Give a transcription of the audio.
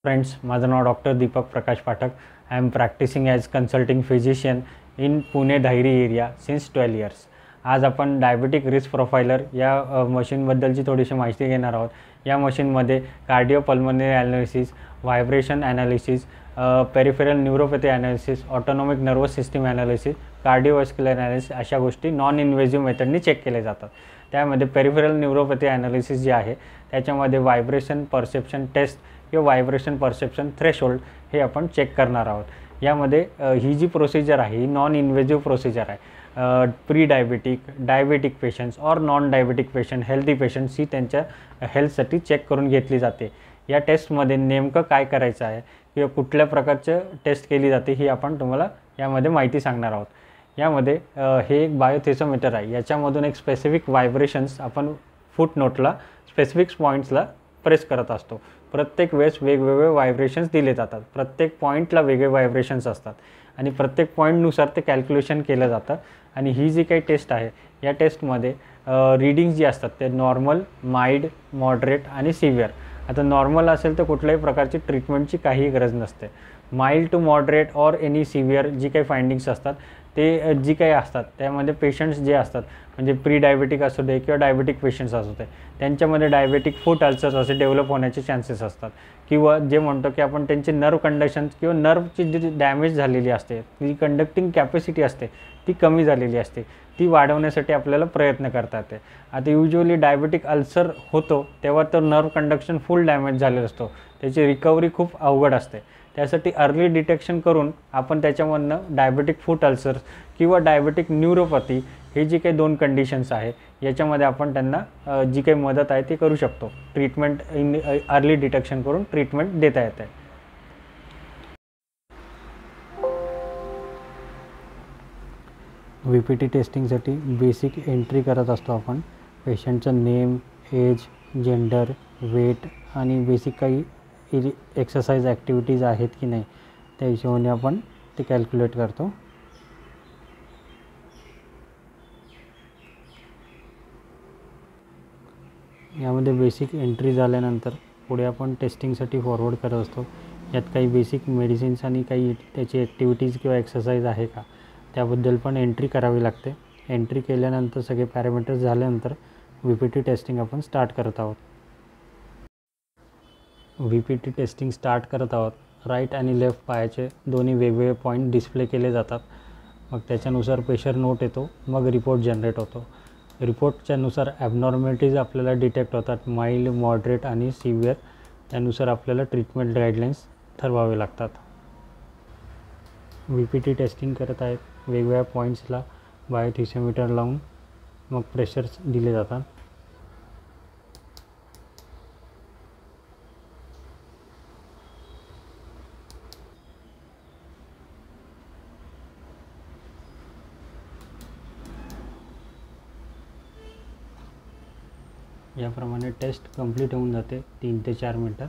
Friends, माझं नाव doctor Deepak Prakash Pathak. I am practicing as consulting physician in Pune Dhayari area since 12 years. आज आपण डायबिटिक रिस्क प्रोफायलर या मशीनबद्दलची थोडीशी माहिती घेणार आहोत. या मशीनमध्ये cardiopulmonary analysis, vibration analysis, peripheral neuropathy analysis, autonomic nervous system analysis, cardiovascular analysis अशा गोष्टी नॉन इन्व्हेजिव्ह मेथडनी चेक केले जातात. त्यामध्ये पेरिफेरल न्यूरोपॅथी ॲनालिसिस जे आहे त्याच्यामध्ये व्हायब्रेशन परसेप्शन टेस्ट किंवा व्हायब्रेशन परसेप्शन थ्रेशोल्ड हे आपण चेक करणार आहोत. यामध्ये ही जी प्रोसिजर आहे ही नॉन इन्व्हेजिव्ह प्रोसिजर आहे. प्री डायबिटिक, डायबिटिक पेशंट्स और non diabetic patient, healthy patients ही त्यांच्या हेल्थसाठी चेक करून घेतली जाते. या टेस्टमध्ये नेमकं काय करायचं आहे किंवा कुठल्या प्रकारचं टेस्ट केली जाते ही आपण तुम्हाला यामध्ये माहिती सांगणार आहोत. यामध्ये हे एक बायोथेसोमीटर आहे. याच्यामधून एक स्पेसिफिक व्हायब्रेशन्स आपण फुटनोटला स्पेसिफिक पॉईंट्सला प्रेस करत असतो. प्रत्येक वेळेस वेगवेगळे व्हायब्रेशन्स दिले जातात. प्रत्येक पॉईंटला वेगळे व्हायब्रेशन्स असतात आणि प्रत्येक पॉईंटनुसार ते कॅल्क्युलेशन केलं जातं. आणि ही जी काही टेस्ट आहे या टेस्टमध्ये रीडिंग्स जी असतात ते नॉर्मल, माइल्ड, मॉडरेट आणि सिव्हिअर. आता नॉर्मल असेल तर कुठल्याही प्रकारची ट्रीटमेंटची काही गरज नसते. माइल्ड टू मॉडरेट और एनी सिव्हिअर जी काही फाइंडिंग्स असतात ते जी काही असतात त्यामध्ये पेशंट्स जे असतात म्हणजे प्री डायबिटिक असू दे किंवा डायबिटिक पेशंट्स असू दे त्यांच्यामध्ये डायबिटिक फूट अल्सर्स असे डेव्हलप होण्याचे चान्सेस असतात. किंवा जे म्हणतो की आपण त्यांची नर्व कंडक्शन्स किंवा नर्वची जी डॅमेज झालेली असते, जी कंडक्टिंग कॅपॅसिटी असते ती कमी झालेली असते, ती वाढवण्यासाठी आपल्याला प्रयत्न करता येते. आता युजली डायबिटिक अल्सर होतो तेव्हा तो नर्व कंडक्शन फुल डॅमेज झालेला असतो, त्याची रिकव्हरी खूप अवघड असते. त्यासाठी अर्ली डिटेक्शन करून आपण त्याच्यामधनं डायबिटिक फूट अल्सर्स किंवा डायबिटिक न्यूरोपॅथी हे जी काही 2 कंडिशन्स आहे याच्यामध्ये आपण त्यांना जी काही मदत आहे ती करू शकतो. ट्रीटमेंट इन अर्ली डिटेक्शन करून ट्रीटमेंट देता येते. VPT टेस्टिंगसाठी बेसिक एंट्री करत असतो आपण. पेशंटचं नेम, एज, जेंडर, वेट आणि बेसिक काही एक्सरसाइज ॲक्टिव्हिटीज आहेत की नाही त्या हिशोबाने आपण ते कॅल्क्युलेट करतो. यामध्ये बेसिक एंट्री झाल्यानंतर पुढे आपण टेस्टिंगसाठी फॉरवर्ड करत असतो. यात काही बेसिक मेडिसिन्स आणि काही त्याची ॲक्टिव्हिटीज किंवा एक्सरसाइज आहे का त्याबद्दल पण एंट्री करावी लागते. एंट्री केल्यानंतर सगळे पॅरामीटर्स झाल्यानंतर VPT टेस्टिंग आपण स्टार्ट करत आहोत. VPT टेस्टिंग स्टार्ट करत आहोत. राईट आणि लेफ्ट पायाचे दोन्ही वेगवेगळे पॉईंट डिस्प्ले केले जातात. मग त्याच्यानुसार प्रेशर नोट येतो. मग रिपोर्ट जनरेट होतो. रिपोर्टच्यानुसार ॲबनॉर्मॅलिटीज आपल्याला डिटेक्ट होतात, माइल्ड, मॉडरेट आणि सिव्हिअर. त्यानुसार आपल्याला ट्रीटमेंट गाईडलाईन्स ठरवावे लागतात. VPT टेस्टिंग करत आहेत. वेगवेगळ्या पॉईंट्सला बायोथिसोमीटर लावून मग प्रेशर्स दिले जातात. याप्रमाणे टेस्ट कंप्लीट होऊन जाते 3 ते 4 मिनटात.